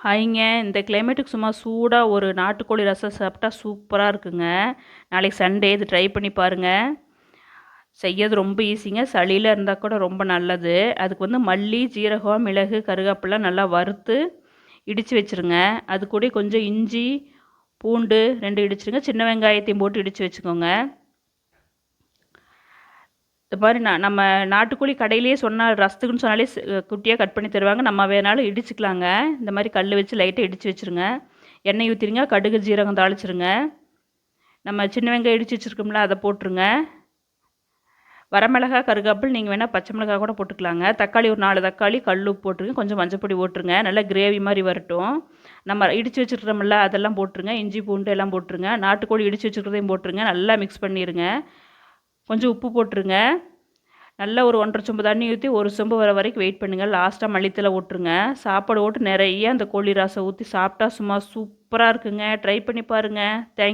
ஹாய்ங்க. இந்த கிளைமேட்டுக்கு சும்மா சூடா ஒரு நாட்டுக்கோழி ரசம் சாப்பிட்டா சூப்பரா இருக்குங்க. நாளைக்கு சண்டே இது ட்ரை பண்ணி பாருங்க. செய்யறது ரொம்ப ஈஸிங்க. சளியில இருந்தா கூட ரொம்ப நல்லது. அதுக்கு மல்லி, ஜீரகம், மிளகு, கருவேப்பிலாம் நல்லா வறுத்து இடிச்சு வச்சுருங்க. அது கூட கொஞ்சம் இஞ்சி, பூண்டு 2 இடிச்சுருங்க. சின்ன வெங்காயத்தையும் போட்டு இடிச்சு வச்சுக்கோங்க. இந்த மாரி நம்ம நாட்டுக்கோழி கடையிலேயே சொன்னா ரசத்துக்குன்னு சொன்னாலே குட்டியா கட் பண்ணி தருவாங்க. நம்ம வேணாலும் இடிச்சுக்கலாங்க. இந்த மாரி கல்லு வச்சு லைட்டா இடிச்சு வச்சுருங்க. எண்ணெய் ஊத்திருங்க. கடுகு, ஜீரகம் தாளிச்சுருங்க. நம்ம சின்ன வெங்காயம் இடிச்சு வச்சுருக்கோம்ல, அத போட்டுருங்க. வரமிளகா, கருவேப்பில் நீங்க வேணா பச்சை மிளகா கூட போட்டுக்கலாங்க. தக்காளி ஒரு 4 தக்காளி, கல் உப்பு போட்டுருங்க. கொஞ்சம் மஞ்சப்பொடி போட்டுருங்க. நல்லா கிரேவி மாரி வரட்டும். நம்ம இடிச்சு வச்சுருக்கிறோம்ல, அதெல்லாம் போட்டுருங்க. இஞ்சி, பூண்டு எல்லாம் போட்டுருங்க. நாட்டுக்கோழி இடிச்சு வச்சுருக்கிறதையும் போட்டுருங்க. நல்லா மிக்ஸ் பண்ணிருங்க. கொஞ்சம் உப்பு போட்டுருங்க. நல்லா ஒரு 1 1/2 சொம்பு தண்ணி ஊற்றி ஒரு சொம்பு வர வரைக்கும் வெயிட் பண்ணுங்கள். லாஸ்ட்டாக மல்லித்தலை விட்டுருங்க. சாப்பாடு போட்டு நிறைய அந்த கோழி ரசம் ஊற்றி சாப்பிட்டா சும்மா சூப்பராக இருக்குங்க. ட்ரை பண்ணி பாருங்கள். தேங்க்